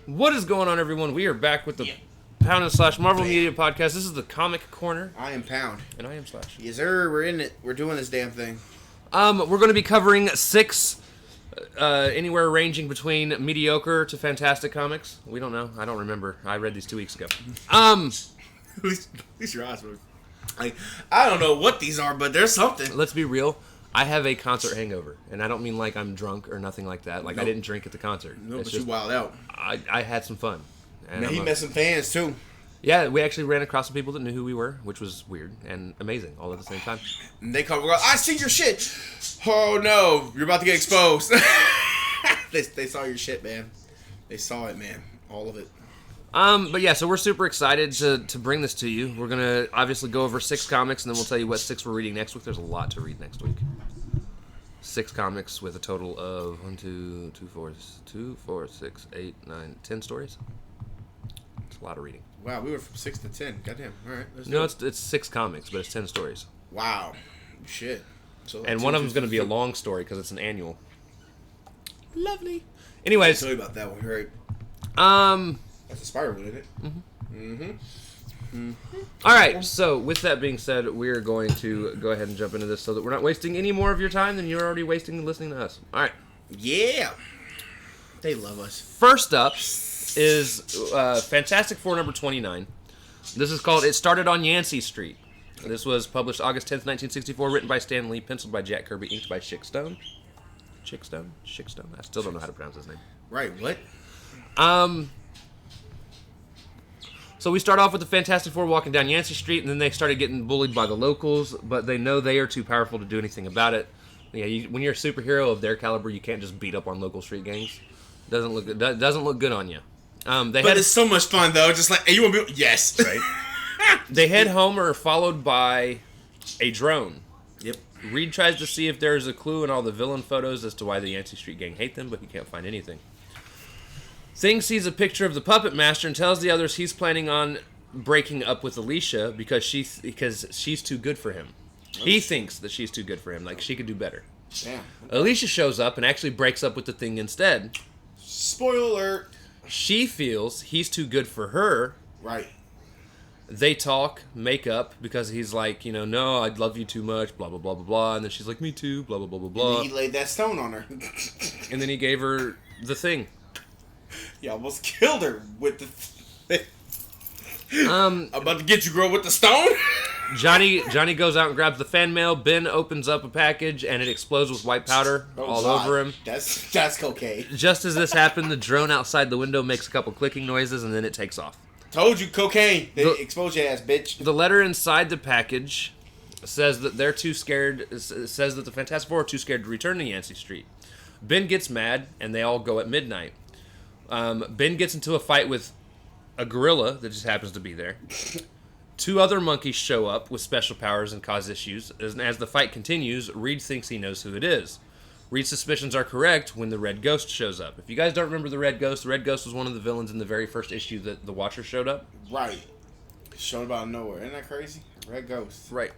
What is going on, everyone? We are back with the Pound and Slash Marvel Media Podcast. This is the Comic Corner. I am Pound. And I am Slash. Yes, sir. We're in it. We're doing this damn thing. We're going to be covering 6, anywhere ranging between mediocre to fantastic comics. We don't know. I don't remember. I read these 2 weeks ago. At least your eyes were... I don't know what these are, but there's something. Let's be real. I have a concert hangover, and I don't mean like I'm drunk or nothing like that. Like, nope. I didn't drink at the concert. No, but you wild out. I had some fun. And Man, he met some fans, too. Yeah, we actually ran across some people that knew who we were, which was weird and amazing all at the same time. And they come and go, I see your shit. Oh, no. You're about to get exposed. They saw your shit, man. They saw it, man. All of it. But yeah, so we're super excited to bring this to you. We're going to obviously go over 6 comics, and then we'll tell you what 6 we're reading next week. There's a lot to read next week. 6 comics with a total of 2, 4, 6, 8, 9, 10 stories. It's a lot of reading. Wow, we went from 6 to 10. Goddamn. All right. No, it's 6 comics, but it's 10 stories. Wow. Shit. So and one of them's going to be a long story because it's an annual. Lovely. Anyways. I'll tell you about that one, right? That's a spiral, isn't it? All right, so with that being said, we're going to go ahead and jump into this so that we're not wasting any more of your time than you're already wasting listening to us. All right. Yeah. They love us. First up is Fantastic Four number 29. This is called It Started on Yancey Street. This was published August 10th, 1964, written by Stan Lee, penciled by Jack Kirby, inked by Schickstone. Schickstone? I still don't know how to pronounce his name. Right, what? So we start off with the Fantastic Four walking down Yancey Street, and then they started getting bullied by the locals, but they know they are too powerful to do anything about it. Yeah, when you're a superhero of their caliber, you can't just beat up on local street gangs. Doesn't look good on you. It's so much fun though. Just like, hey, you want to be? Yes. Right. They head home, are followed by a drone. Yep. Reed tries to see if there's a clue in all the villain photos as to why the Yancey Street gang hate them, but he can't find anything. Thing sees a picture of the Puppet Master and tells the others he's planning on breaking up with Alicia because she's too good for him. He thinks that she's too good for him, like she could do better. Yeah. Alicia shows up and actually breaks up with the Thing instead. Spoiler alert. She feels he's too good for her. Right. They talk, make up, because he's like, no, I'd love you too much, blah, blah, blah, blah, blah. And then she's like, me too, blah, blah, blah, blah, blah. And then he laid that stone on her. And then he gave her the Thing. He almost killed her with the... I'm about to get you, girl, with the stone. Johnny goes out and grabs the fan mail. Ben opens up a package, and it explodes with white powder all over him. That's cocaine. Just as this happened, the drone outside the window makes a couple clicking noises, and then it takes off. Told you, cocaine. They expose your ass, bitch. The letter inside the package says that they're too scared. Says that the Fantastic Four are too scared to return to Yancey Street. Ben gets mad, and they all go at midnight. Ben gets into a fight with a gorilla that just happens to be there. 2 other monkeys show up with special powers and cause issues. As the fight continues, Reed thinks he knows who it is. Reed's suspicions are correct when the Red Ghost shows up. If you guys don't remember the Red Ghost was one of the villains in the very first issue that the Watcher showed up. Right. Showed up out of nowhere. Isn't that crazy? Red Ghost. Right.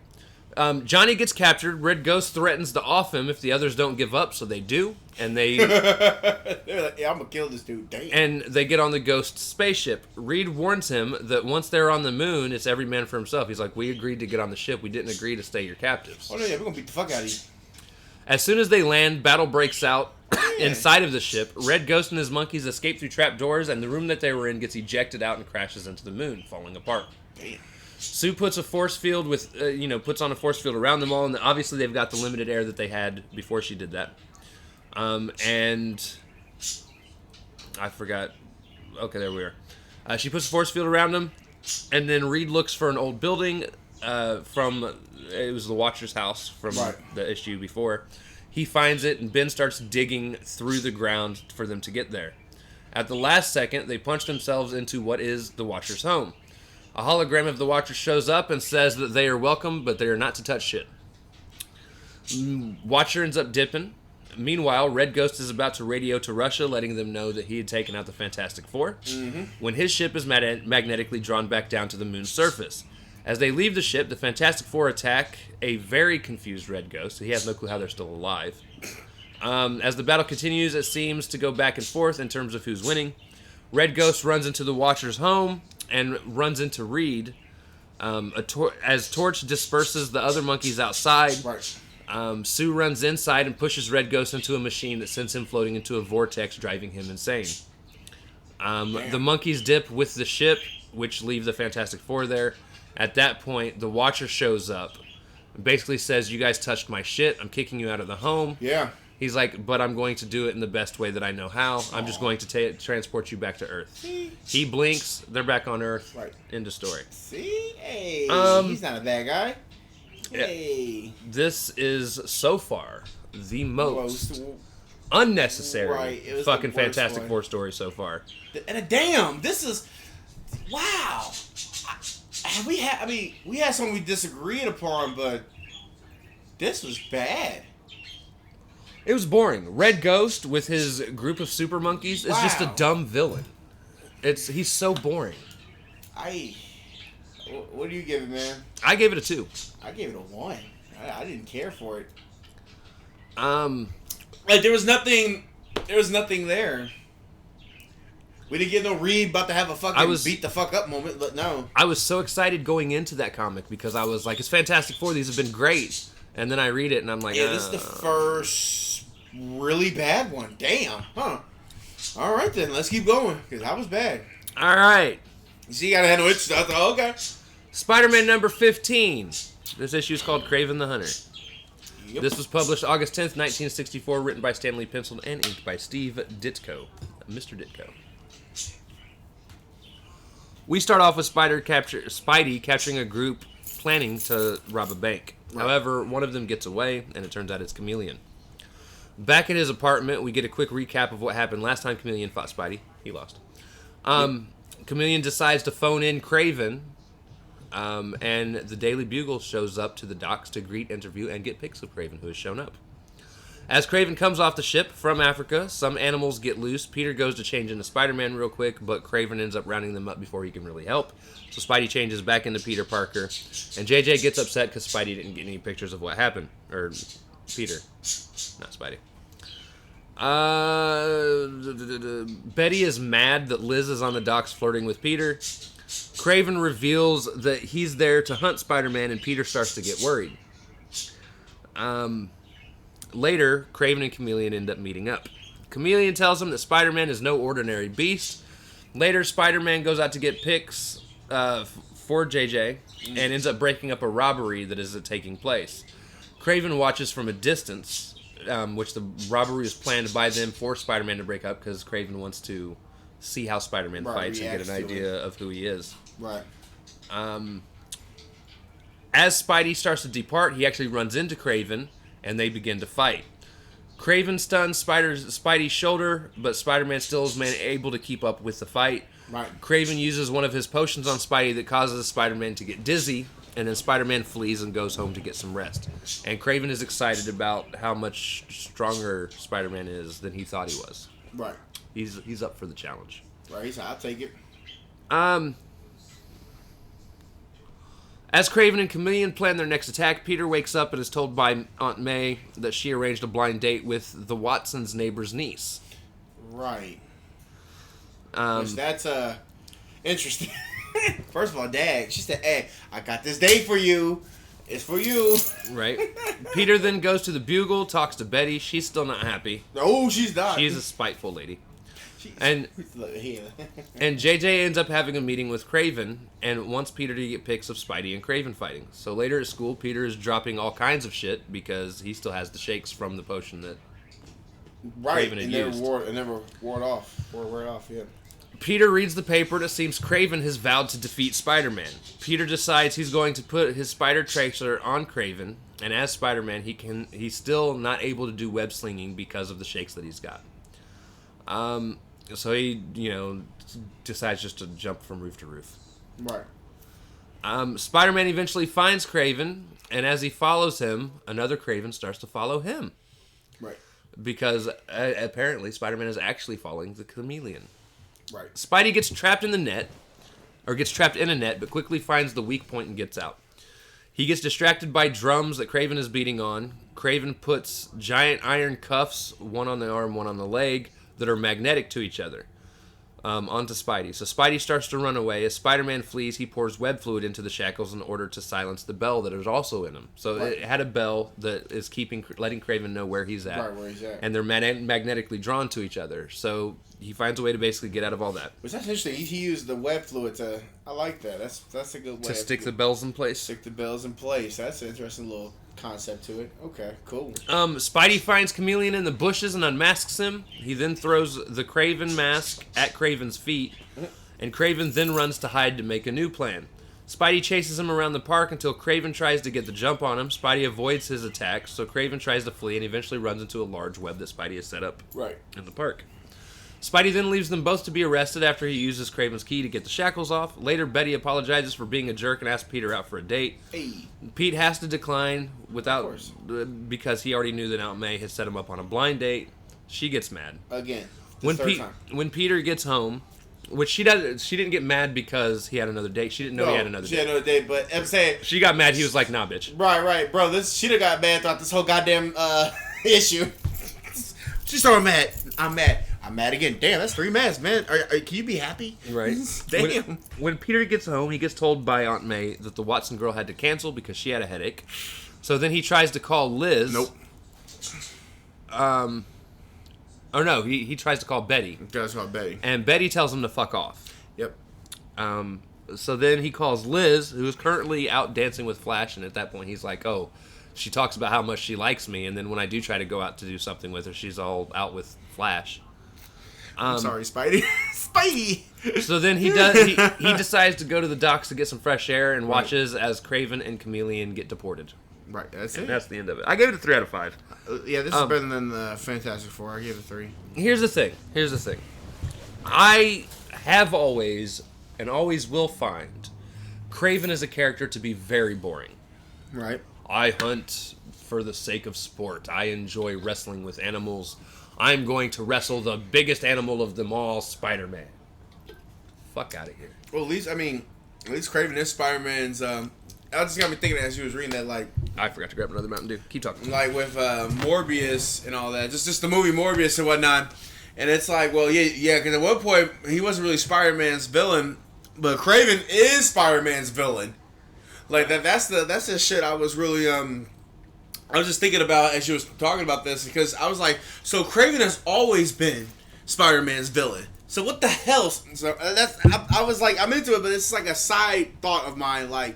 Johnny gets captured. Red Ghost threatens to off him if the others don't give up, so they do. And they... They're like, yeah, I'm going to kill this dude. Damn. And they get on the Ghost spaceship. Reed warns him that once they're on the moon, it's every man for himself. He's like, we agreed to get on the ship. We didn't agree to stay your captives. Oh, no, yeah, we're going to beat the fuck out of you. As soon as they land, battle breaks out inside of the ship. Red Ghost and his monkeys escape through trapdoors, and the room that they were in gets ejected out and crashes into the moon, falling apart. Damn. Sue puts a force field puts on a force field around them all, and obviously they've got the limited air that they had before she did that. And I forgot. Okay, there we are. She puts a force field around them, and then Reed looks for an old building it was the Watcher's house from the issue before. He finds it, and Ben starts digging through the ground for them to get there. At the last second, they punch themselves into what is the Watcher's home. A hologram of the Watcher shows up and says that they are welcome, but they are not to touch shit. Watcher ends up dipping. Meanwhile, Red Ghost is about to radio to Russia, letting them know that he had taken out the Fantastic Four, when his ship is magnetically drawn back down to the moon's surface. As they leave the ship, the Fantastic Four attack a very confused Red Ghost. He has no clue how they're still alive. As the battle continues, it seems to go back and forth in terms of who's winning. Red Ghost runs into the Watcher's home and runs into Reed. As Torch disperses the other monkeys outside, Sue runs inside and pushes Red Ghost into a machine that sends him floating into a vortex, driving him insane. The monkeys dip with the ship, which leave the Fantastic Four there. At that point, the Watcher shows up. Basically says, you guys touched my shit. I'm kicking you out of the home. Yeah. He's like, but I'm going to do it in the best way that I know how. I'm just going to transport you back to Earth. See? He blinks. They're back on Earth. Right. End of story. See? Hey. He's not a bad guy. Hey. This is, so far, the most unnecessary fucking Fantastic Four story so far. And damn, this is... Wow. We had something we disagreed upon, but this was bad. It was boring. Red Ghost with his group of super monkeys is just a dumb villain. He's so boring. What do you give it, man? I gave it a 2. I gave it a 1. I didn't care for it. Like there was nothing there. We didn't get no Reed about to have a fucking beat the fuck up moment. No. I was so excited going into that comic because I was like, it's Fantastic Four. These have been great. And then I read it and I'm like, yeah, this is the first really bad one. Damn. Huh. All right then, let's keep going because that was bad. All right. See, you gotta handle it. Okay. Spider-Man number 15. This issue is called Kraven the Hunter. Yep. This was published August 10th, 1964, written by Stan Lee, penciled and inked by Steve Ditko. Mr. Ditko. We start off with Spidey capturing a group planning to rob a bank. Right. However, one of them gets away, and it turns out it's Chameleon. Back at his apartment, we get a quick recap of what happened last time Chameleon fought Spidey. He lost. Chameleon decides to phone in Kraven, and the Daily Bugle shows up to the docks to greet, interview, and get pics of Kraven, who has shown up. As Kraven comes off the ship from Africa, some animals get loose. Peter goes to change into Spider-Man real quick, but Kraven ends up rounding them up before he can really help. So Spidey changes back into Peter Parker, and JJ gets upset because Spidey didn't get any pictures of what happened. Or Peter, not Spidey. Betty is mad that Liz is on the docks flirting with Peter. Kraven reveals that he's there to hunt Spider-Man, and Peter starts to get worried. Later, Kraven and Chameleon end up meeting up. Chameleon tells him that Spider-Man is no ordinary beast. Later, Spider-Man goes out to get pics for JJ and ends up breaking up a robbery that is taking place. Kraven watches from a distance, which the robbery is planned by them for Spider-Man to break up because Kraven wants to see how Spider-Man fights and get an idea of who he is. Right. As Spidey starts to depart, he actually runs into Kraven, and they begin to fight. Kraven stuns Spidey's shoulder, but Spider-Man still is able to keep up with the fight. Right. Kraven uses one of his potions on Spidey that causes Spider-Man to get dizzy, and then Spider-Man flees and goes home to get some rest. And Kraven is excited about how much stronger Spider-Man is than he thought he was. Right. He's up for the challenge. Right, he said, I'll take it. As Kraven and Chameleon plan their next attack, Peter wakes up and is told by Aunt May that she arranged a blind date with the Watsons' neighbor's niece. Right. Which that's interesting. First of all, Dad, she said, hey, I got this date for you. It's for you. Right. Peter then goes to the Bugle, talks to Betty. She's still not happy. Oh, she's not. She's a spiteful lady. And JJ ends up having a meeting with Kraven and wants Peter to get pics of Spidey and Kraven fighting. So later at school, Peter is dropping all kinds of shit because he still has the shakes from the potion that Kraven had used. It never wore it off. Yeah. Peter reads the paper and it seems Kraven has vowed to defeat Spider-Man. Peter decides he's going to put his spider tracer on Kraven, and as Spider-Man, he's still not able to do web slinging because of the shakes that he's got. So he, decides just to jump from roof to roof. Right. Spider-Man eventually finds Kraven, and as he follows him, another Kraven starts to follow him. Right. Because apparently Spider-Man is actually following the Chameleon. Right. Spidey gets trapped in a net, but quickly finds the weak point and gets out. He gets distracted by drums that Kraven is beating on. Kraven puts giant iron cuffs, one on the arm, one on the leg, that are magnetic to each other. onto Spidey. So Spidey starts to run away. As Spider-Man flees, he pours web fluid into the shackles in order to silence the bell that is also in him. So it had a bell that is letting Kraven know where he's at. Right, where he's at. And they're magnetically drawn to each other. So he finds a way to basically get out of all that. Which that's interesting. He used the web fluid to... I like that. That's a good way. To stick the bells in place. Stick the bells in place. That's an interesting little concept to it. Okay, cool. Spidey finds Chameleon in the bushes and unmasks him. He then throws the Kraven mask at Kraven's feet, and Kraven then runs to hide to make a new plan. Spidey chases him around the park until Kraven tries to get the jump on him. Spidey avoids his attacks, so Kraven tries to flee and eventually runs into a large web that Spidey has set up in the park. Spidey then leaves them both to be arrested after he uses Kraven's key to get the shackles off. Later, Betty apologizes for being a jerk and asks Peter out for a date. Hey. Pete has to decline because he already knew that Aunt May had set him up on a blind date. She gets mad. Again. When Peter gets home, which she didn't get mad because he had another date. She didn't know he had another date. She had another date, but I'm saying... She got mad. He was like, nah, bitch. Right. Bro, she'd have got mad throughout this whole goddamn issue. She's so mad. I'm mad again. Damn, that's 3 mads, man. Can you be happy? Right. Damn. When Peter gets home, he gets told by Aunt May that the Watson girl had to cancel because she had a headache. So then he tries to call Liz. Nope. Oh no, he tries to call Betty. He tries to call Betty. And Betty tells him to fuck off. Yep. So then he calls Liz, who is currently out dancing with Flash, and at that point he's like, oh, she talks about how much she likes me, and then when I do try to go out to do something with her, she's all out with Flash. I'm sorry, Spidey. Spidey! So then he decides to go to the docks to get some fresh air and watches as Kraven and Chameleon get deported. Right, that's it. And that's the end of it. I gave it a 3 out of 5. Yeah, this is better than the Fantastic Four. I gave it a 3. Here's the thing. I have always, and always will find, Kraven as a character to be very boring. Right. I hunt for the sake of sport. I enjoy wrestling with animals. I'm going to wrestle the biggest animal of them all, Spider-Man. Fuck out of here. Well, at least Kraven is Spider-Man's... I just got me thinking as you was reading that, like... I forgot to grab another Mountain Dew. Keep talking. Like with Morbius and all that. Just the movie Morbius and whatnot. And it's like, well, yeah, because at one point, he wasn't really Spider-Man's villain, but Kraven is Spider-Man's villain. Like, that's the shit I was really, I was just thinking about as you was talking about this, because I was like, so Kraven has always been Spider-Man's villain. So what the hell? So I was like, I'm into it, but it's like a side thought of mine, like,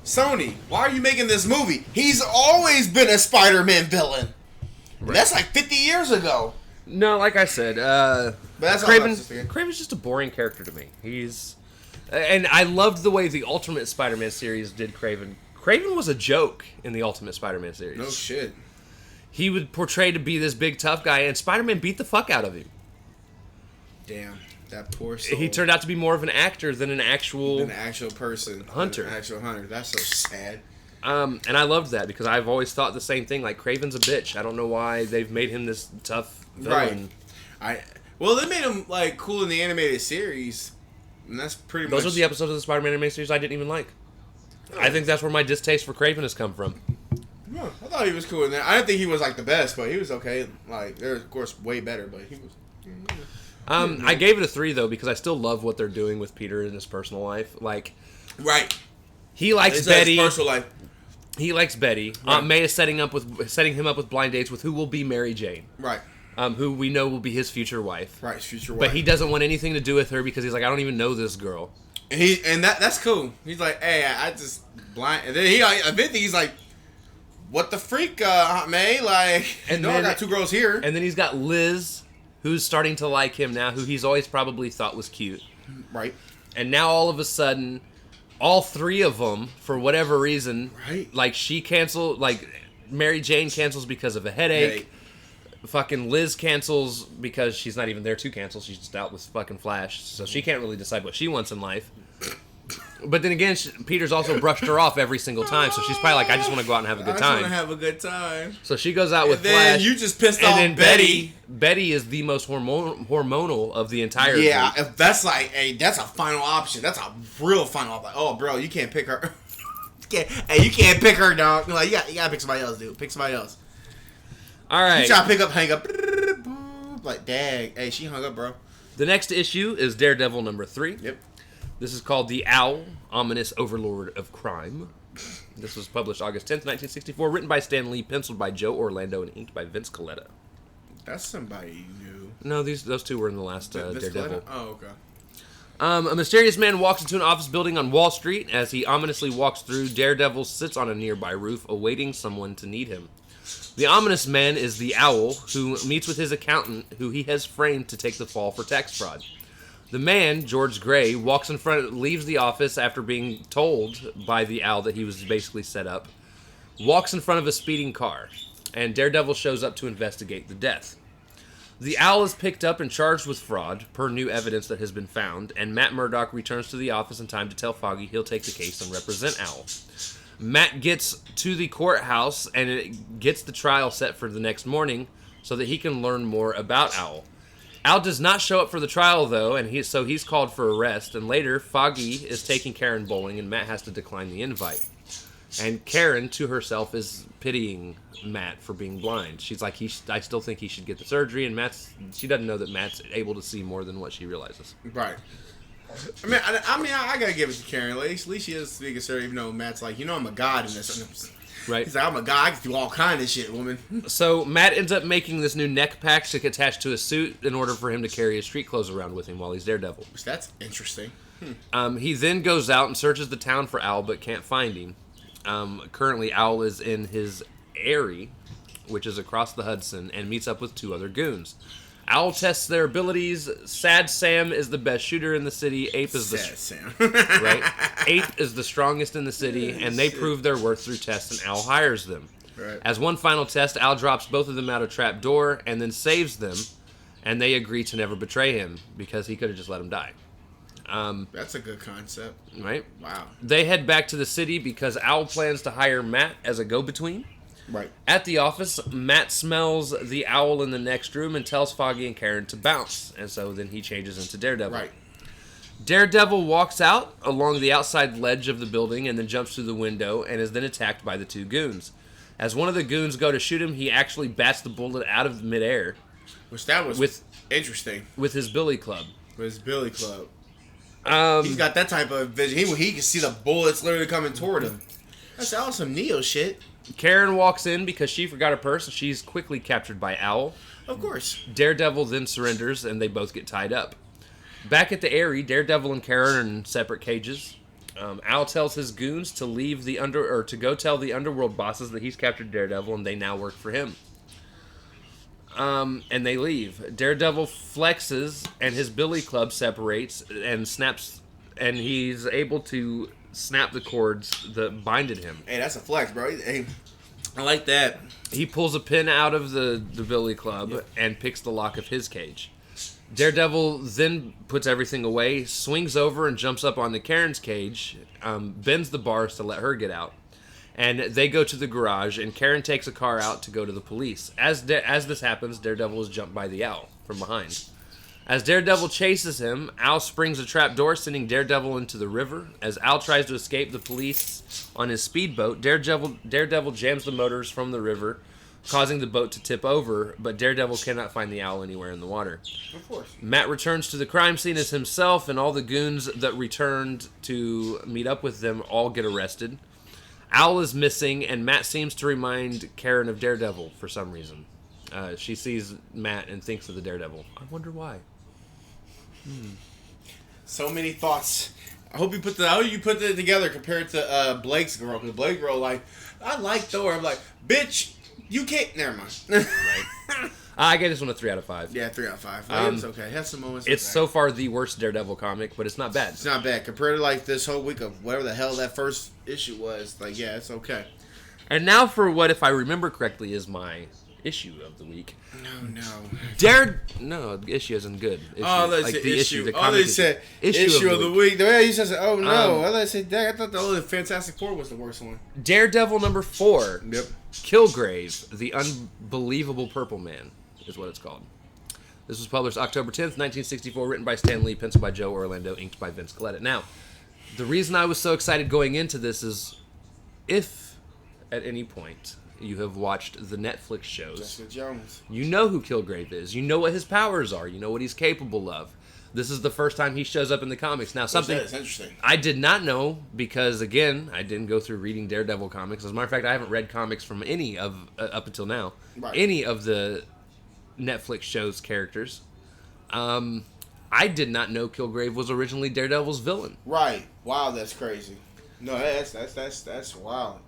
Sony, why are you making this movie? He's always been a Spider-Man villain. Right. That's like 50 years ago. No, like I said, but that's Kraven's just a boring character to me. And I loved the way the Ultimate Spider-Man series did Kraven. Kraven was a joke in the Ultimate Spider-Man series. No shit. He would portray to be this big tough guy, and Spider-Man beat the fuck out of him. Damn, that poor soul. He turned out to be more of an actor than an actual person. Hunter. An actual hunter. That's so sad. And I loved that because I've always thought the same thing. Like, Kraven's a bitch. I don't know why they've made him this tough villain. Right. Well, they made him, like, cool in the animated series. And that's pretty much... Those are the episodes of the Spider-Man animated series I didn't even like. Oh. I think that's where my distaste for Kraven has come from. Yeah, I thought he was cool in that. I didn't think he was, like, the best, but he was okay. Like, they're, of course, way better, but he was... I gave it a 3, though, because I still love what they're doing with Peter in his personal life. Like... Right. He likes Betty. His personal life. He likes Betty. Right. Aunt May is setting him up with blind dates with who will be Mary Jane. Right. Who we know will be his future wife. Right, his future wife. But he doesn't want anything to do with her because he's like, I don't even know this girl. And that's cool. He's like, hey, I just blind. And then eventually he's like, what the freak, Aunt May? Like, and I got 2 girls here. And then he's got Liz, who's starting to like him now, who he's always probably thought was cute. Right. And now all of a sudden, all 3 of them, for whatever reason, right? Like Mary Jane cancels because of a headache. Fucking Liz cancels because she's not even there to cancel. She's just out with fucking Flash, so she can't really decide what she wants in life. But then again, Peter's also brushed her off every single time, so she's probably like, I just want to go out and have a good time. I just want to have a good time. So she goes out with Flash. And then you just pissed off Betty. Betty is the most hormonal of the entire group. If that's like, that's a final option. That's a real final option. Like, oh, bro, you can't pick her. You can't pick her, dog. Like, you gotta pick somebody else, dude. Pick somebody else. All right. You try to hang up. Like, dang. Hey, she hung up, bro. The next issue is Daredevil number 3. Yep. This is called The Owl, Ominous Overlord of Crime. This was published August 10th, 1964, written by Stan Lee, penciled by Joe Orlando, and inked by Vince Colletta. That's somebody new. No, those two were in the last Daredevil. Oh, okay. A mysterious man walks into an office building on Wall Street. As he ominously walks through, Daredevil sits on a nearby roof, awaiting someone to need him. The ominous man is the Owl, who meets with his accountant, who he has framed to take the fall for tax fraud. The man, George Gray, leaves the office after being told by the Owl that he was basically set up, walks in front of a speeding car, and Daredevil shows up to investigate the death. The Owl is picked up and charged with fraud, per new evidence that has been found, and Matt Murdock returns to the office in time to tell Foggy he'll take the case and represent Owl. Matt gets to the courthouse and it gets the trial set for the next morning so that he can learn more about Owl. Owl does not show up for the trial, though, and he's called for arrest, and later Foggy is taking Karen bowling and Matt has to decline the invite. And Karen, to herself, is pitying Matt for being blind. She's like, I still think he should get the surgery, and she doesn't know that Matt's able to see more than what she realizes. Right. I gotta give it to Karen. At least she is speaking sir, even though Matt's like, I'm a god in this. Right. He's like, I'm a god, I can do all kind of shit, woman. So Matt ends up making this new neck pack to attach to his suit in order for him to carry his street clothes around with him while he's Daredevil. That's interesting. He then goes out and searches the town for Owl, but can't find him. Currently, Owl is in his Eyrie, which is across the Hudson, and meets up with 2 other goons. Owl tests their abilities. Sad Sam is the best shooter in the city. Ape is right. Ape is the strongest in the city, and they prove their worth through tests, and Owl hires them. Right. As one final test, Owl drops both of them out a trap door and then saves them, and they agree to never betray him because he could have just let him die. That's a good concept. Right? Wow. They head back to the city because Owl plans to hire Matt as a go-between. Right. At the office, Matt smells the Owl in the next room and tells Foggy and Karen to bounce. And so then he changes into Daredevil. Right. Daredevil walks out along the outside ledge of the building and then jumps through the window and is then attacked by the 2 goons. As one of the goons go to shoot him, he actually bats the bullet out of midair. Which that was interesting. With his billy club. With his billy club. He's got that type of vision. He can see the bullets literally coming toward him. That's awesome Neo shit. Karen walks in because she forgot her purse, and she's quickly captured by Owl. Of course. Daredevil then surrenders, and they both get tied up. Back at the Eyrie, Daredevil and Karen are in separate cages. Owl tells his goons to leave to go tell the underworld bosses that he's captured Daredevil, and they now work for him. And they leave. Daredevil flexes, and his billy club separates and snaps, and he's able to snap the cords that binded him. Hey, that's a flex, bro. Hey, I like that. He pulls a pin out of the billy club and picks the lock of his cage. Daredevil then puts everything away, swings over and jumps up onto Karen's cage, bends the bars to let her get out. And they go to the garage, and Karen takes a car out to go to the police. As this happens, Daredevil is jumped by the Owl from behind. As Daredevil chases him, Owl springs a trap door, sending Daredevil into the river. As Owl tries to escape the police on his speedboat, Daredevil jams the motors from the river, causing the boat to tip over, but Daredevil cannot find the Owl anywhere in the water. Of course. Matt returns to the crime scene as himself, and all the goons that returned to meet up with them all get arrested. Owl is missing, and Matt seems to remind Karen of Daredevil for some reason. She sees Matt and thinks of the Daredevil. I wonder why. So many thoughts. I hope you put that together compared to Blake's girl. Because Blake's girl, like, I like Thor. I'm like, bitch, you can't. Never mind. Right. I gave this one a 3 out of 5. Yeah, 3 out of 5. It's okay. It has some moments. It's so far the worst Daredevil comic, but it's not bad. It's not bad compared to like this whole week of whatever the hell that first issue was. Like, yeah, it's okay. And now for what, if I remember correctly, is my issue of the week. No. The issue isn't good. Issue. Oh, they like said the issue. The They said issue of the week. The way you said, oh no. I said, I thought the only Fantastic Four was the worst one. Daredevil number 4. Yep. Killgrave, the Unbelievable Purple Man, is what it's called. This was published October 10th, 1964, written by Stan Lee, penciled by Joe Orlando, inked by Vince Colletta. Now, the reason I was so excited going into this is, if at any point you have watched the Netflix shows, Jessica Jones. You know who Killgrave is. You know what his powers are. You know what he's capable of. This is the first time he shows up in the comics. Now, something That's interesting. I did not know because, again, I didn't go through reading Daredevil comics. As a matter of fact, I haven't read comics from any of, up until now, any of the Netflix show's characters. I did not know Killgrave was originally Daredevil's villain. Right. Wow, that's crazy. No, that's wild.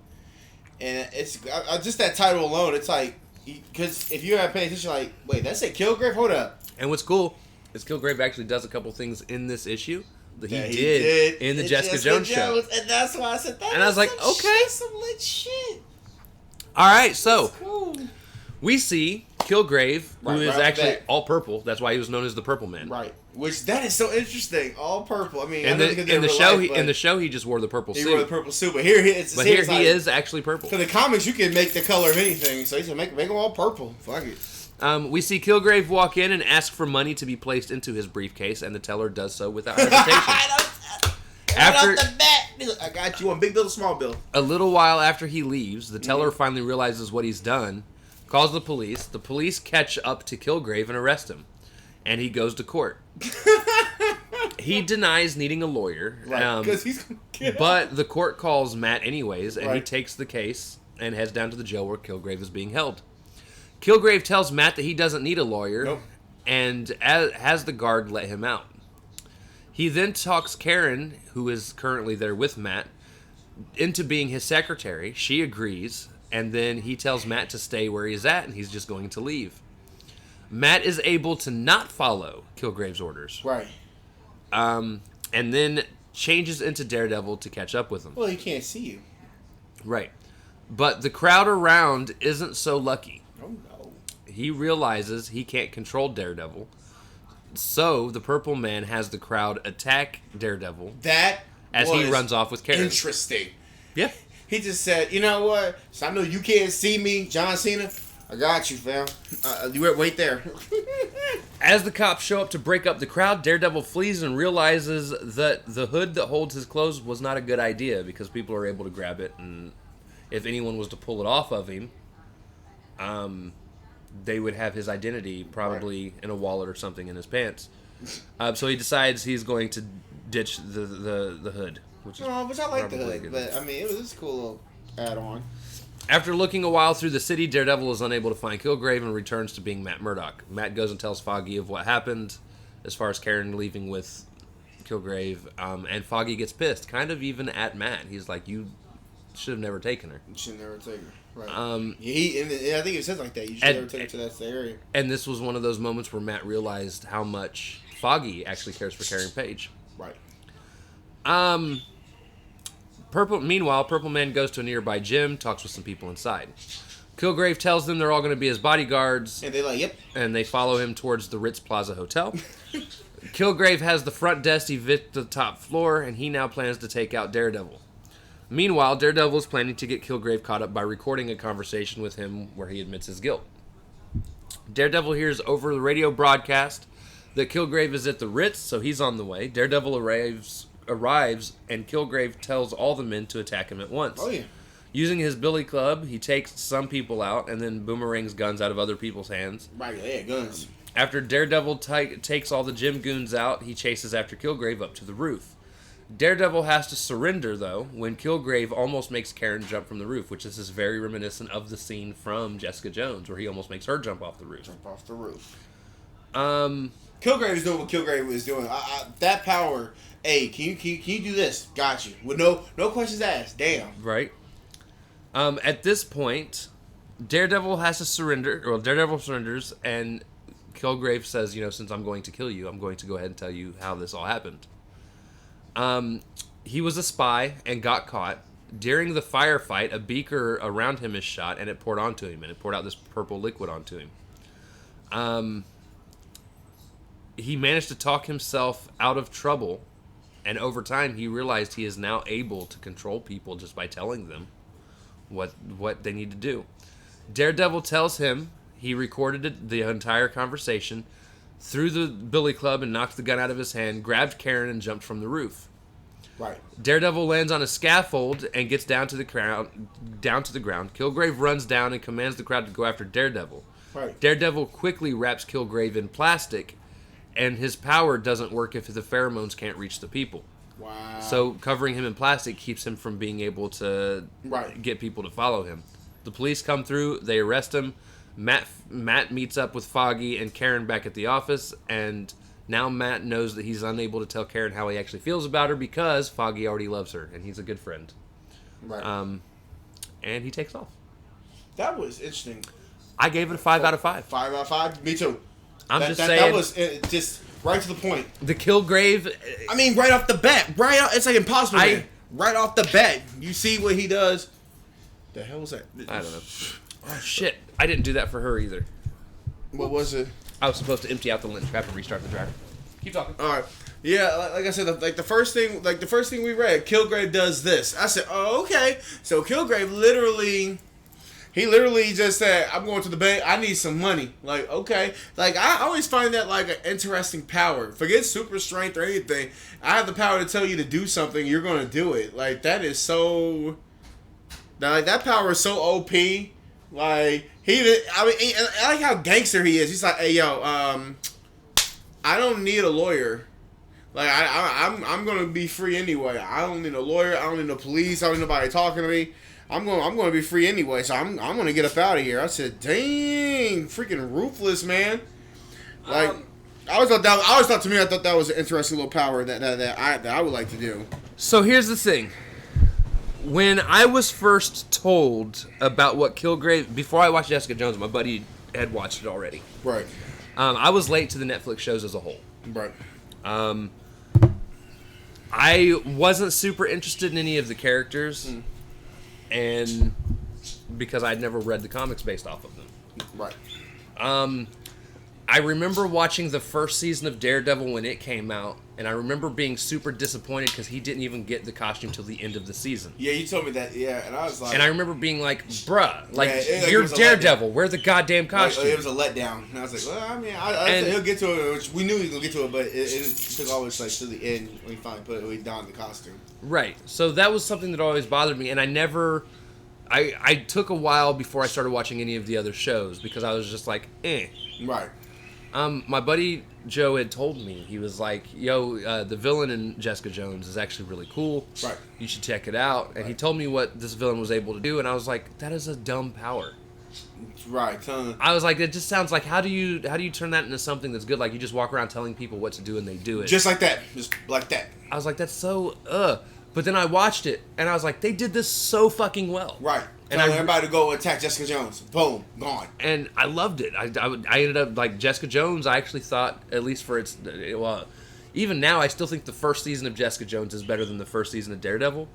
And it's just that title alone. It's like, because if you have paid attention, like, wait, that's a Killgrave? Hold up. And what's cool is Killgrave actually does a couple things in this issue that he did in the Jessica Jones show. And that's why I said that. And I was like, okay. That's some lit shit. All right, so That's cool. we see Killgrave, who is right actually all purple. That's why he was known as the Purple Man. Right. Which, that is so interesting. All purple. I mean, In the show, he just wore the purple suit. He wore the purple suit, but here he is actually purple. For the comics, you can make the color of anything, so he said make them all purple. Fuck it. We see Killgrave walk in and ask for money to be placed into his briefcase, and the teller does so without hesitation. I got you on big bill or small bill. A little while after he leaves, the teller finally realizes what he's done, calls the police. The police catch up to Killgrave and arrest him, and he goes to court. He denies needing a lawyer, because he's but the court calls Matt anyways, and he takes the case and heads down to the jail where Killgrave is being held. Killgrave tells Matt that he doesn't need a lawyer, and has the guard let him out. He then talks Karen, who is currently there with Matt, into being his secretary. She agrees, and then he tells Matt to stay where he's at, and he's just going to leave. Matt is able to not follow Killgrave's orders. Right. And then changes into Daredevil to catch up with him. Well, he can't see you. Right. But the crowd around isn't so lucky. Oh, no. He realizes he can't control Daredevil. So the Purple Man has the crowd attack Daredevil. As he runs off with Karen. Interesting. Yeah. He just said, you know what? So I know you can't see me, John Cena. I got you, fam. You wait there. As the cops show up to break up the crowd, Daredevil flees and realizes that the hood that holds his clothes was not a good idea because people are able to grab it, and if anyone was to pull it off of him, they would have his identity probably in a wallet or something in his pants. So he decides he's going to ditch the hood, which I like the hood, but I mean, it was a cool little add-on. After looking a while through the city, Daredevil is unable to find Killgrave and returns to being Matt Murdock. Matt goes and tells Foggy of what happened as far as Karen leaving with Killgrave, and Foggy gets pissed, kind of even at Matt. He's like, you should have never taken her. You should never take her. Right. I think it says like that. You should never take her to that area. And this was one of those moments where Matt realized how much Foggy actually cares for Karen Page. Right. Meanwhile, Purple Man goes to a nearby gym, talks with some people inside. Killgrave tells them they're all going to be his bodyguards. And they're like, yep. And they follow him towards the Ritz Plaza Hotel. Killgrave has the front desk evict the top floor, and he now plans to take out Daredevil. Meanwhile, Daredevil is planning to get Killgrave caught up by recording a conversation with him where he admits his guilt. Daredevil hears over the radio broadcast that Killgrave is at the Ritz, so he's on the way. Daredevil arrives, and Killgrave tells all the men to attack him at once. Oh, yeah. Using his billy club, he takes some people out and then boomerangs guns out of other people's hands. Right, yeah, guns. After Daredevil takes all the gym goons out, he chases after Killgrave up to the roof. Daredevil has to surrender, though, when Killgrave almost makes Karen jump from the roof, which is very reminiscent of the scene from Jessica Jones, where he almost makes her jump off the roof. Killgrave is doing what Killgrave was doing. That power, hey, can you do this? Got you. With no questions asked. Damn. Right. At this point, Daredevil has to surrender. Well, Daredevil surrenders, and Killgrave says, since I'm going to kill you, I'm going to go ahead and tell you how this all happened. He was a spy and got caught. During the firefight, a beaker around him is shot, and it poured onto him, and it poured out this purple liquid onto him. He managed to talk himself out of trouble, and over time, he realized he is now able to control people just by telling them what they need to do. Daredevil tells him he recorded the entire conversation, threw the billy club and knocked the gun out of his hand, grabbed Karen and jumped from the roof. Right. Daredevil lands on a scaffold and gets down to the ground. Killgrave runs down and commands the crowd to go after Daredevil. Right. Daredevil quickly wraps Killgrave in plastic and his power doesn't work if the pheromones can't reach the people. Wow. So covering him in plastic keeps him from being able to get people to follow him. The police come through, they arrest him. Matt meets up with Foggy and Karen back at the office, and now Matt knows that he's unable to tell Karen how he actually feels about her because Foggy already loves her, and he's a good friend. Right. And he takes off. That was interesting. I gave it a 5 out of 5. 5 out of 5? Me too. Saying. That was just right to the point. The Killgrave. I mean, right off the bat. It's like Impossible Man. Right off the bat. You see what he does. The hell was that? I don't know. Oh, shit. I didn't do that for her either. What was it? I was supposed to empty out the lint trap and restart the dryer. Keep talking. All right. Yeah, like I said, the first thing we read, Killgrave does this. I said, oh, okay. So Killgrave literally just said, I'm going to the bank. I need some money. Like, okay. Like, I always find that like an interesting power. Forget super strength or anything. I have the power to tell you to do something. You're going to do it. Like, that is so. Like, that power is so OP. Like, I like how gangster he is. He's like, hey, yo, I don't need a lawyer. Like, I'm gonna be free anyway. I don't need a lawyer. I don't need no police. I don't need nobody talking to me. I'm gonna be free anyway. So I'm gonna get up out of here. I said, dang, freaking ruthless, man. Like, I always thought that was an interesting little power that I would like to do. So here's the thing. When I was first told about what Killgrave, before I watched Jessica Jones, my buddy had watched it already. Right. I was late to the Netflix shows as a whole. Right. I wasn't super interested in any of the characters, and because I'd never read the comics based off of them. Right. I remember watching the first season of Daredevil when it came out, and I remember being super disappointed because he didn't even get the costume till the end of the season. Yeah, you told me that. Yeah, and I was like, and I remember being like, "Bruh, you're Daredevil. Where's the goddamn costume?" It was a letdown. And I was like, "Well, I mean, I he'll get to it. Which we knew he was gonna get to it, but it took always like to the end when he finally donned the costume." Right. So that was something that always bothered me, and I took a while before I started watching any of the other shows because I was just like, eh. Right. My buddy Joe had told me, he was like, yo, the villain in Jessica Jones is actually really cool. Right. You should check it out. And he told me what this villain was able to do, and I was like, that is a dumb power. Right. I was like, it just sounds like, how do you turn that into something that's good? Like, you just walk around telling people what to do and they do it. Just like that. Just like that. I was like, that's so, But then I watched it, and I was like, they did this so fucking well. Right. And everybody to go attack Jessica Jones. Boom. Gone. And I loved it. I ended up, like, Jessica Jones, I actually thought, at least for its, well, even now, I still think the first season of Jessica Jones is better than the first season of Daredevil.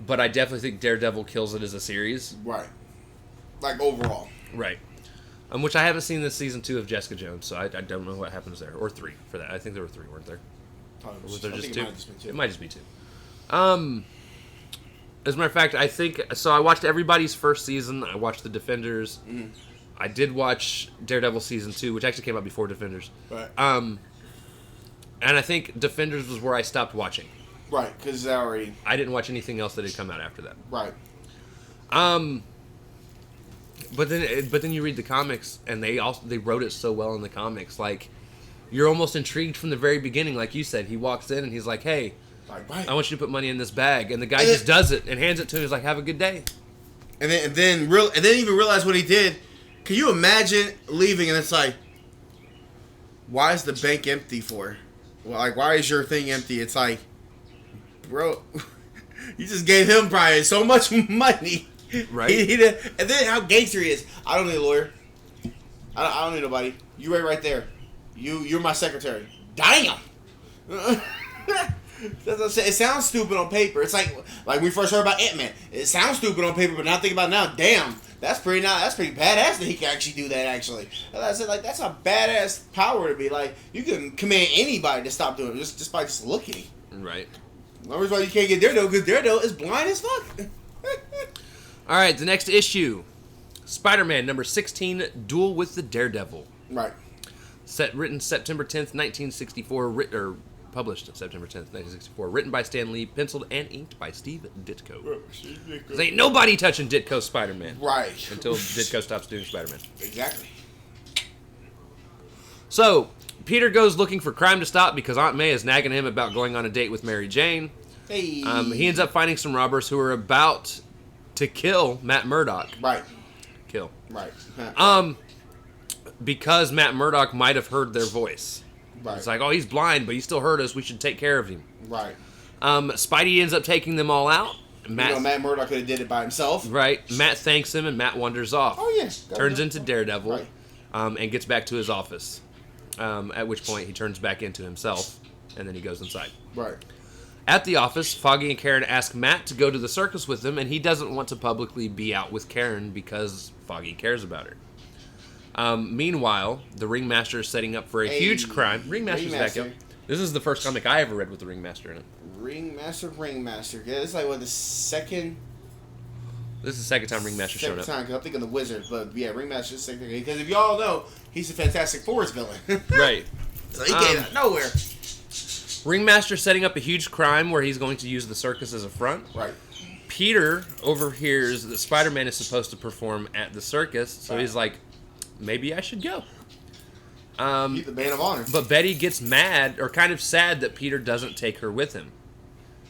But I definitely think Daredevil kills it as a series. Right. Like, overall. Right. Which I haven't seen this season 2 of Jessica Jones, so I don't know what happens there. Or 3, for that. I think there were 3, weren't there? Or was there just 2? It might just be 2. As a matter of fact, I think so. I watched everybody's first season. I watched the Defenders. Mm-hmm. I did watch Daredevil season 2, which actually came out before Defenders. Right. And I think Defenders was where I stopped watching. Right, because I didn't watch anything else that had come out after that. Right. But then you read the comics, and they wrote it so well in the comics. Like, you're almost intrigued from the very beginning. Like you said, he walks in and he's like, "Hey, right. I want you to put money in this bag," and the guy just does it and hands it to him. He's like, "Have a good day." And then even realize what he did. Can you imagine leaving and it's like, why is the bank empty for? Well, like, why is your thing empty? It's like, bro, you just gave him probably so much money. Right. And then how gangster he is. I don't need a lawyer. I don't need nobody. You right there. You're my secretary. Damn. It sounds stupid on paper. It's like we first heard about Ant-Man. It sounds stupid on paper, but now think about it now. Damn, that's pretty badass that he can actually do that. Actually, that's a badass power to be like. You can command anybody to stop doing it just by just looking. Right. The reason why you can't get Daredevil because Daredevil is blind as fuck. All right, the next issue, Spider-Man number 16, Duel with the Daredevil. Right. Written September 10th, 1964. Published September 10th, 1964. Written by Stan Lee, penciled and inked by Steve Ditko. Because ain't nobody touching Ditko's Spider-Man. Right. Until Ditko stops doing Spider-Man. Exactly. So, Peter goes looking for crime to stop because Aunt May is nagging him about going on a date with Mary Jane. Hey. He ends up finding some robbers who are about to kill Matt Murdock. Right. Kill. Right. Because Matt Murdock might have heard their voice. Right. It's like, oh, he's blind, but he still heard us. We should take care of him. Right. Spidey ends up taking them all out. Matt Murdock could have did it by himself. Right. Matt thanks him, and Matt wanders off. Oh, yeah. Turns into Daredevil. Right. And gets back to his office. At which point, he turns back into himself, and then he goes inside. Right. At the office, Foggy and Karen ask Matt to go to the circus with them, and he doesn't want to publicly be out with Karen because Foggy cares about her. Meanwhile, the Ringmaster is setting up for a huge crime. Ringmaster's back up. This is the first comic I ever read with the Ringmaster in it. Ringmaster. Yeah, this is like, what, the second... This is the second time Ringmaster showed up. Second time, because I'm thinking the Wizard, but yeah, Ringmaster's second time. Because if y'all know, he's a Fantastic Four's villain. Right. So he came out of nowhere. Ringmaster setting up a huge crime where he's going to use the circus as a front. Right. Peter overhears that Spider-Man is supposed to perform at the circus, so he's like, maybe I should go. He's the man of honor. But Betty gets mad, or kind of sad, that Peter doesn't take her with him.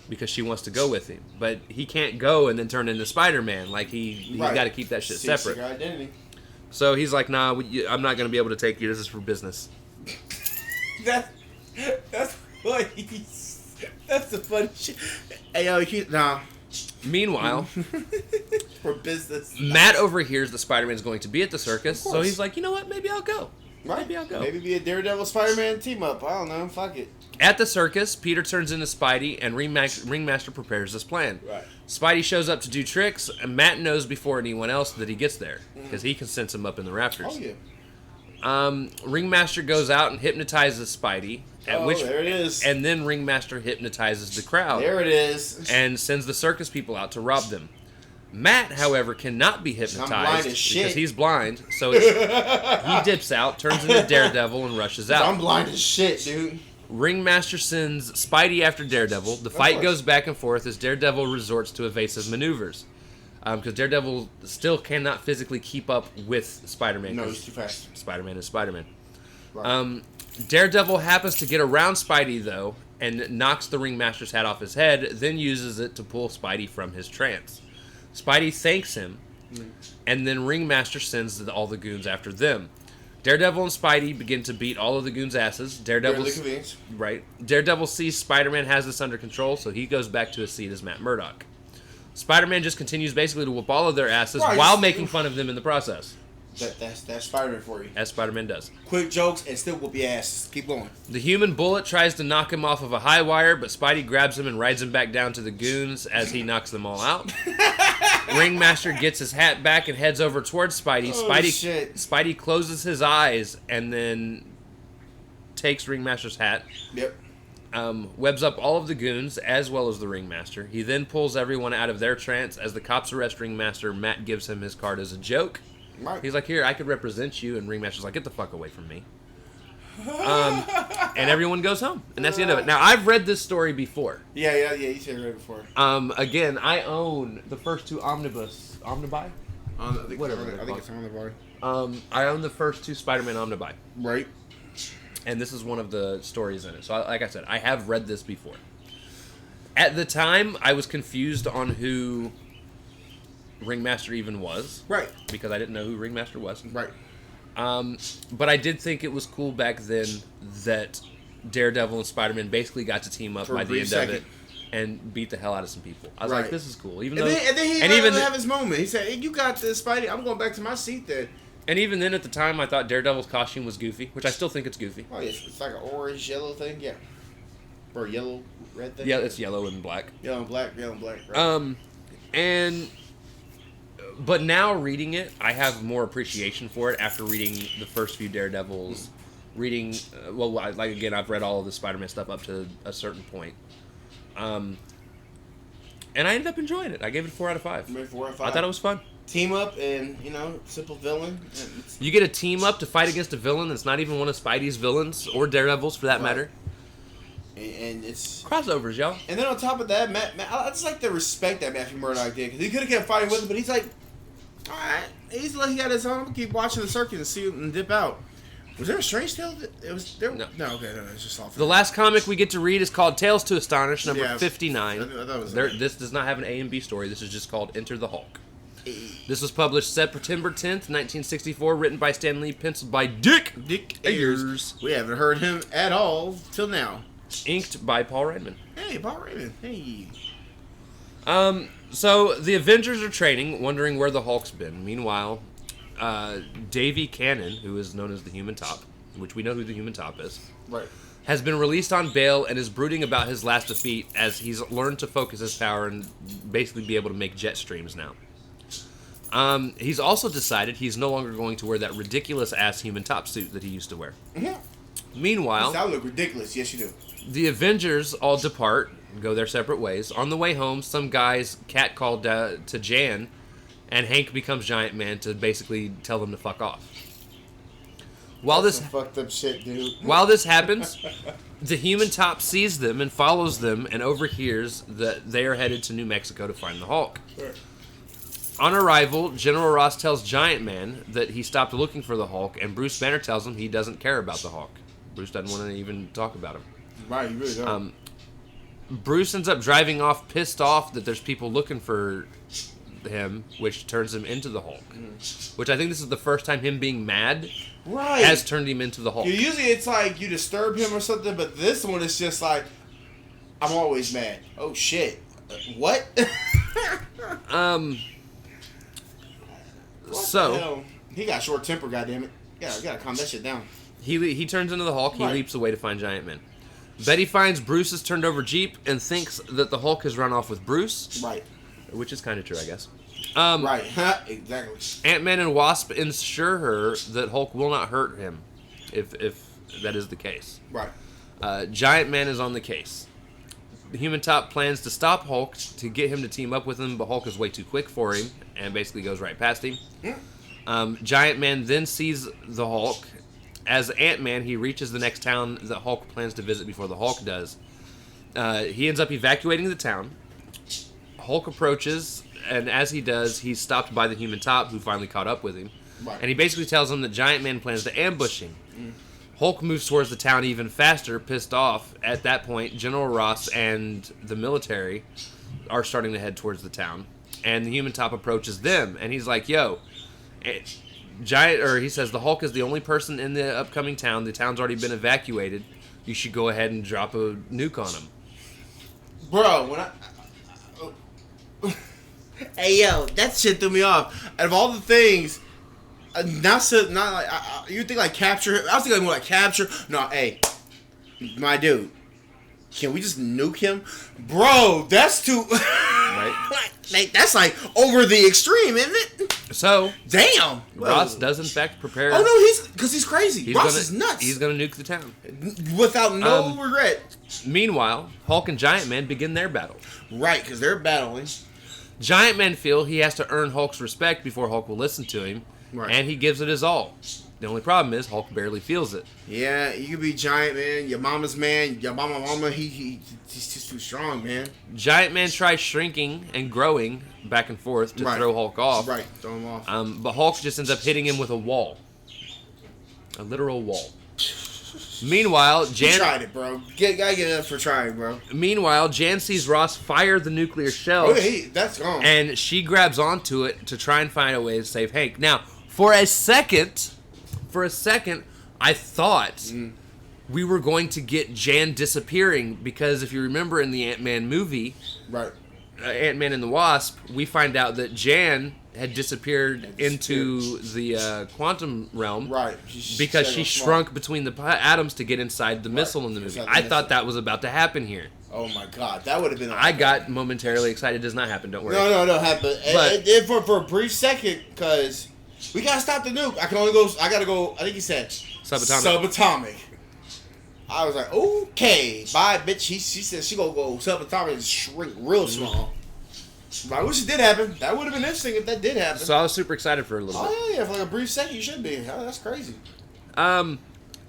Because she wants to go with him. But he can't go and then turn into Spider-Man. Like, he's got to keep that shit separate. Identity. So he's like, nah, I'm not going to be able to take you. This is for business. That's funny. That's the funny shit. Hey, yo, nah. Meanwhile, for business. Matt overhears that Spider-Man's going to be at the circus. So he's like, you know what? Maybe I'll go. Right. Maybe I'll go. Maybe be a Daredevil Spider-Man team up. I don't know. Fuck it. At the circus, Peter turns into Spidey, and Ringmaster prepares his plan. Right. Spidey shows up to do tricks, and Matt knows before anyone else that he gets there, because he can sense him up in the rafters. Oh, yeah. Ringmaster goes out and hypnotizes Spidey. There it is. And then Ringmaster hypnotizes the crowd. There it is. And sends the circus people out to rob them. Matt, however, cannot be hypnotized because he's blind. So he dips out, turns into Daredevil, and rushes out. I'm blind as shit, dude. Ringmaster sends Spidey after Daredevil. The fight goes back and forth as Daredevil resorts to evasive maneuvers. Because Daredevil still cannot physically keep up with Spider-Man. No, he's too fast. Spider-Man is Spider-Man. Right. Daredevil happens to get around Spidey, though, and knocks the Ringmaster's hat off his head, then uses it to pull Spidey from his trance. Spidey thanks him, and then Ringmaster sends all the goons after them. Daredevil and Spidey begin to beat all of the goons' asses. Daredevil sees Spider-Man has this under control, so he goes back to his seat as Matt Murdock. Spider-Man just continues basically to whoop all of their asses while making fun of them in the process. That's Spider-Man for you. As Spider-Man does. Quick jokes and still whoop your ass. Keep going. The Human Bullet tries to knock him off of a high wire, but Spidey grabs him and rides him back down to the goons as he knocks them all out. Ringmaster gets his hat back and heads over towards Spidey. Spidey closes his eyes and then takes Ringmaster's hat. Yep. Webs up all of the goons as well as the Ringmaster. He then pulls everyone out of their trance. As the cops arrest Ringmaster, Matt gives him his card as a joke. Right. He's like, here, I could represent you. And Ringmaster's like, get the fuck away from me. And everyone goes home. And that's the end of it. Now, I've read this story before. Yeah, you said it right before. Again, I own the first two omnibi? I think it's Omnibus. I own the first two Spider-Man omnibi. Right. And this is one of the stories in it. So, like I said, I have read this before. At the time, I was confused on who Ringmaster even was. Right. Because I didn't know who Ringmaster was. Right. But I did think it was cool back then that Daredevil and Spider-Man basically got to team up by the end of it and beat the hell out of some people. I was like, this is cool. Even then he have his moment. He said, hey, you got this, Spidey. I'm going back to my seat then. And even then, at the time, I thought Daredevil's costume was goofy, which I still think it's goofy. Oh, yes. It's like an orange-yellow thing, yeah. Or yellow-red thing? Yeah, it's yellow and black. Yellow and black, right. But now reading it, I have more appreciation for it after reading the first few Daredevils. I've read all of the Spider-Man stuff up to a certain point. And I ended up enjoying it. I gave it 4 out of 5. 4 out of 5. I thought it was fun. Team up and, simple villain. You get a team up to fight against a villain that's not even one of Spidey's villains, or Daredevil's for that matter. And it's... crossovers, y'all. And then on top of that, Matt, I just like the respect that Matthew Murdock did. Because he could have kept fighting with him, but he's like, alright, he got his own. I'm going to keep watching the circuit and see him and dip out. Was there a Strange Tale? It was there. No. No, okay, no, it's just off. The last comic we get to read is called Tales to Astonish, number 59. I thought it was This does not have an A and B story. This is just called Enter the Hulk. This was published September 10th, 1964, written by Stan Lee, penciled by Dick Ayers. We haven't heard him at all till now. Inked by Paul Raymond. Hey, Paul Raymond. Hey. So the Avengers are training, wondering where the Hulk's been. Meanwhile, Davy Cannon, who is known as the Human Top, which we know who the Human Top is, Right. has been released on bail and is brooding about his last defeat as he's learned to focus his power and basically be able to make jet streams now. He's also decided he's no longer going to wear that ridiculous-ass Human Top suit that he used to wear. Mm-hmm. Meanwhile... That would look ridiculous. Yes, you do. The Avengers all depart, go their separate ways. On the way home, some guy's cat called to Jan, and Hank becomes Giant Man to basically tell them to fuck off. That's some fucked up shit, dude. While this happens, the Human Top sees them and follows them and overhears that they are headed to New Mexico to find the Hulk. Sure. On arrival, General Ross tells Giant Man that he stopped looking for the Hulk, and Bruce Banner tells him he doesn't care about the Hulk. Bruce doesn't want to even talk about him. Right, you really don't. Bruce ends up driving off, pissed off that there's people looking for him, which turns him into the Hulk. Which I think this is the first time him being mad has turned him into the Hulk. Usually it's like you disturb him or something, but this one is just like, I'm always mad. Oh shit. What? So he got short temper, goddammit. Yeah, gotta calm that shit down. He turns into the Hulk. He leaps away to find Giant Man. Betty finds Bruce's turned over Jeep and thinks that the Hulk has run off with Bruce. Right. Which is kind of true, I guess. Right. Exactly. Ant-Man and Wasp ensure her that Hulk will not hurt him, if that is the case. Right. Giant Man is on the case. The Human Top plans to stop Hulk to get him to team up with him, but Hulk is way too quick for him and basically goes right past him. Giant Man then sees the Hulk. As Ant-Man, he reaches the next town that Hulk plans to visit before the Hulk does. He ends up evacuating the town. Hulk approaches, and as he does, he's stopped by the Human Top, who finally caught up with him. Right. And he basically tells him that Giant Man plans to ambush him. Hulk moves towards the town even faster, pissed off. At that point, General Ross and the military are starting to head towards the town. And the Human Top approaches them, and he's like, yo... he says the Hulk is the only person in the upcoming town. The town's already been evacuated. You should go ahead and drop a nuke on him. Bro, when hey yo, that shit threw me off. Out of all the things, you think like capture? I was thinking more like capture. No, hey, my dude, can we just nuke him, bro? That's too. Right. That's like over the extreme, isn't it? So, damn. Ross does in fact prepare. Oh no, he's crazy. Ross is nuts. He's gonna nuke the town without no regret. Meanwhile, Hulk and Giant Man begin their battle. Right, because they're battling. Giant Man feels he has to earn Hulk's respect before Hulk will listen to him, and he gives it his all. The only problem is Hulk barely feels it. Yeah, you could be Giant Man, your mama's man, your mama. He's just too strong, man. Giant Man tries shrinking and growing back and forth to throw Hulk off. Right, throw him off. But Hulk just ends up hitting him with a wall, a literal wall. Meanwhile, Jan tried it, bro. Gotta get it up for trying, bro. Meanwhile, Jan sees Ross fire the nuclear shell. Oh, yeah, that's gone. And she grabs onto it to try and find a way to save Hank. Now, for a second, I thought we were going to get Jan disappearing because if you remember in the Ant-Man movie, right, Ant-Man and the Wasp, we find out that Jan had disappeared into the quantum realm, right? Because she shrunk between the atoms to get inside the missile in the movie. I thought that was about to happen here. Oh my god, that would have been. I got momentarily excited. It does not happen. Don't worry. No, happen. But for a brief second, because we gotta stop the nuke. I gotta go. I think he said subatomic. I was like, okay, bye, bitch. She said she gonna go subatomic and shrink real small. I wish it did happen. That would have been interesting if that did happen. So I was super excited for a little bit. Oh yeah, for like a brief second you should be. Oh, that's crazy.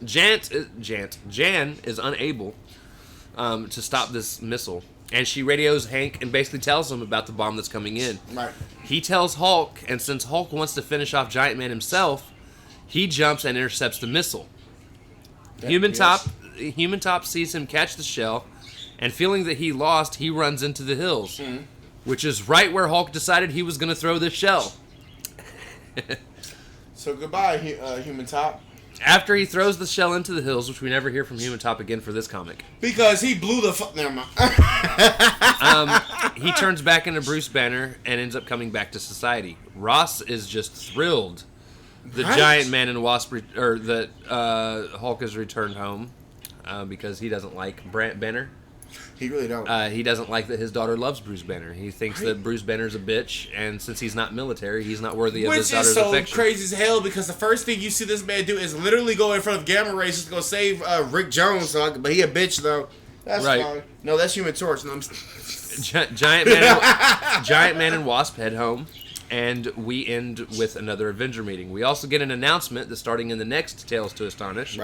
Jan is unable to stop this missile, and she radios Hank and basically tells him about the bomb that's coming in. Right. He tells Hulk, and since Hulk wants to finish off Giant Man himself, he jumps and intercepts the missile. Human Top sees him catch the shell, and feeling that he lost, he runs into the hills, which is right where Hulk decided he was going to throw this shell. So goodbye, Human Top. After he throws the shell into the hills, which we never hear from Human Top again for this comic. Because he blew the fuck... Never mind. He turns back into Bruce Banner and ends up coming back to society. Ross is just thrilled the Giant Man and Wasp... that Hulk has returned home because he doesn't like Banner. He really don't. He doesn't like that his daughter loves Bruce Banner. He thinks that Bruce Banner's a bitch, and since he's not military, he's not worthy of his daughter's affection. Which is so crazy as hell, because the first thing you see this man do is literally go in front of gamma rays to go save Rick Jones. But he a bitch, though. That's fine. No, that's Human Torch. No, Giant Man and Wasp head home, and we end with another Avenger meeting. We also get an announcement that starting in the next Tales to Astonish,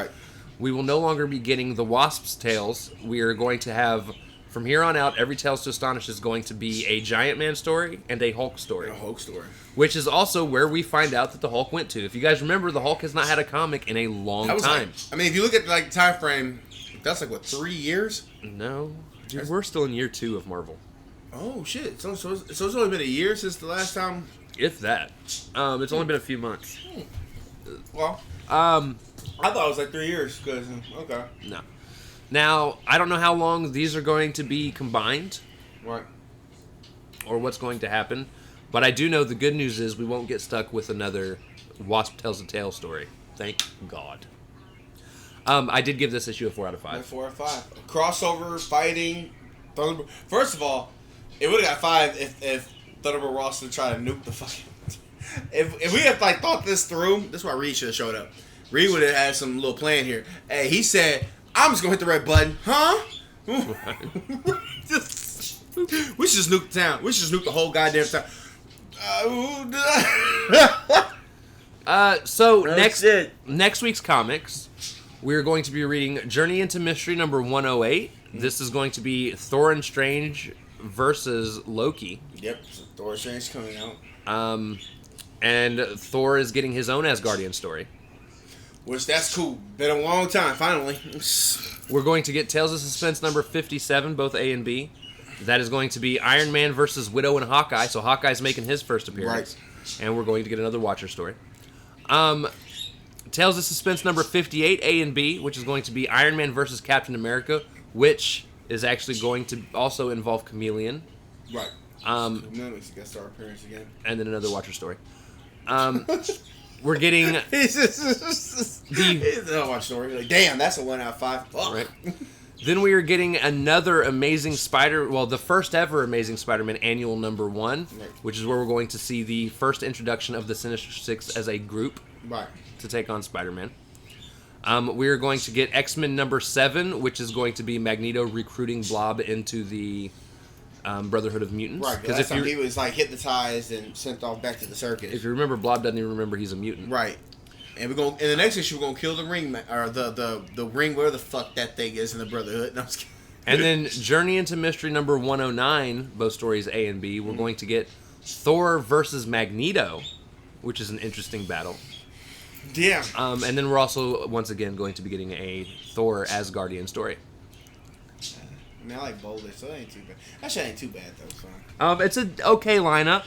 we will no longer be getting the Wasp's tales. We are going to have... From here on out, every Tales to Astonish is going to be a Giant Man story and a Hulk story. Which is also where we find out that the Hulk went to. If you guys remember, the Hulk has not had a comic in a long time. If you look at the time frame, that's 3 years? No. Dude, we're still in year 2 of Marvel. Oh, shit. So it's only been a year since the last time? If that. It's only been a few months. Well, I thought it was 3 years. Okay. No. Now, I don't know how long these are going to be combined. Right. Or what's going to happen. But I do know the good news is we won't get stuck with another Wasp Tells a Tale story. Thank God. I did give this issue a 4 out of 5. 4 out of 5. Crossover, fighting, Thunderbolt. First of all, it would have got 5 if Thunderbolt Ross would try to nuke the fucking... If we had thought this through, this is why Reed should have showed up. Reed would have had some little plan here. Hey, he said... I'm just gonna hit the red button, huh? We should just nuke the town. We should just nuke the whole goddamn town. Next week's comics, we're going to be reading Journey into Mystery number 108. This is going to be Thor and Strange versus Loki. Yep, so Thor and Strange coming out. And Thor is getting his own Asgardian story. Which, that's cool. Been a long time, finally. We're going to get Tales of Suspense number 57, both A and B. That is going to be Iron Man versus Widow and Hawkeye. So Hawkeye's making his first appearance. Right. And we're going to get another Watcher story. Tales of Suspense number 58, A and B, which is going to be Iron Man versus Captain America, which is actually going to also involve Chameleon. Right. Chameleon makes a guest star appearance again. And then another Watcher story. We're getting the Watch story. Damn, that's a 1 out of 5. Fuck. Right. Then we are getting another the first ever Amazing Spider-Man annual number 1, which is where we're going to see the first introduction of the Sinister Six as a group to take on Spider-Man. We are going to get X-Men number 7, which is going to be Magneto recruiting Blob into the Brotherhood of Mutants. Right, because he was hypnotized and sent off back to the circus. If you remember, Blob doesn't even remember he's a mutant. Right. And in the next issue, we're gonna kill the ring, or the ring, where the fuck that thing is in the Brotherhood. No, I'm just kidding. And then Journey into Mystery number 109, both stories A and B, we're going to get Thor versus Magneto, which is an interesting battle. Yeah. And then we're also once again going to be getting a Thor Asgardian story. I like Boulder, so it ain't too bad. Actually, it ain't too bad, though. So. It's an okay lineup.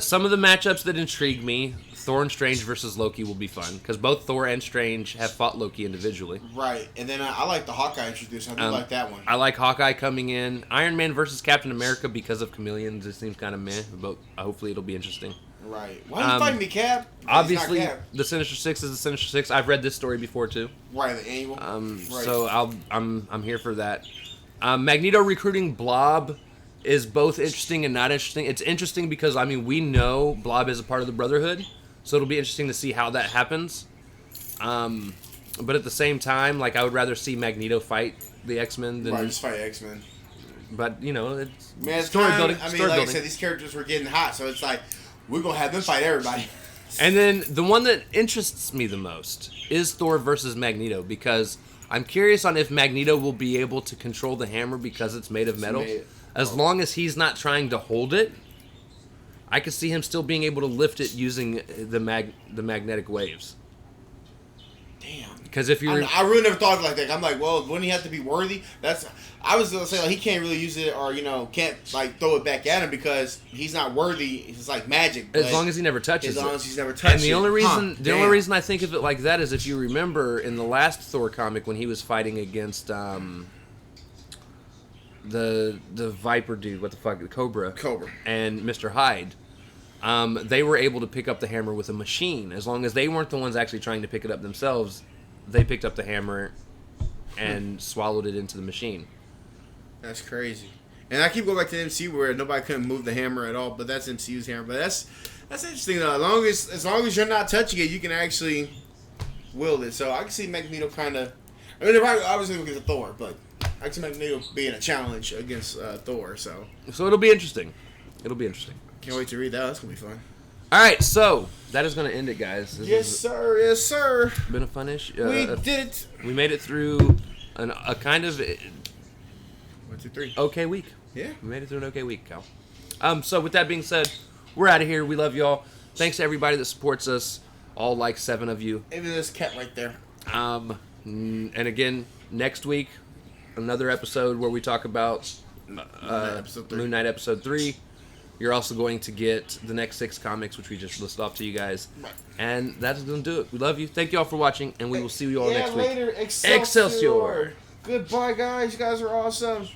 Some of the matchups that intrigue me, Thor and Strange versus Loki will be fun, because both Thor and Strange have fought Loki individually. Right, and then I like the Hawkeye introduction. I do like that one. I like Hawkeye coming in. Iron Man versus Captain America, because of Chameleon, it seems kind of meh, but hopefully it'll be interesting. Right. Why are you fighting me, Cap? Obviously, the Sinister Six is the Sinister Six. I've read this story before, too. Right, the annual. Right. So I'm here for that. Magneto recruiting Blob is both interesting and not interesting. It's interesting because, we know Blob is a part of the Brotherhood, so it'll be interesting to see how that happens. But at the same time, I would rather see Magneto fight the X-Men than... Right, just fight X-Men. But, it's story building. I said, these characters were getting hot, so it's we're going to have them fight everybody. And then the one that interests me the most is Thor versus Magneto, because... I'm curious on if Magneto will be able to control the hammer because it's made of metal. As long as he's not trying to hold it, I could see him still being able to lift it using the magnetic waves. Damn. Because if you're... I really never thought of it like that. I'm like, well, wouldn't he have to be worthy? I was going to say, like, he can't really use it or, can't, like, throw it back at him because he's not worthy. It's like magic. As long as he never touches it. As long as he's never touched it. And the only reason I think of it like that is if you remember in the last Thor comic when he was fighting against the Viper dude, what the fuck, the Cobra. And Mr. Hyde. They were able to pick up the hammer with a machine. As long as they weren't the ones actually trying to pick it up themselves, they picked up the hammer and swallowed it into the machine. That's crazy. And I keep going back to MCU where nobody couldn't move the hammer at all, but that's MCU's hammer. But that's interesting though. As long as you're not touching it, you can actually wield it. So I can see Magneto kind of. I mean, they're probably obviously looking at Thor, but I can see Magneto being a challenge against Thor. So it'll be interesting. Can't wait to read that. That's gonna be fun. All right, so that is going to end it, guys. Yes, sir. Been a fun-ish. We did it. We made it through a kind of 1, 2, 3 okay week. Yeah, we made it through an okay week, Cal. So with that being said, we're out of here. We love y'all. Thanks to everybody that supports us. All like 7 of you. Even this cat right there. And again, next week, another episode where we talk about Moon Knight episode 3. You're also going to get the next 6 comics, which we just listed off to you guys. Right. And that's going to do it. We love you. Thank you all for watching, and we will see you all next week. Later. Excelsior. Goodbye, guys. You guys are awesome.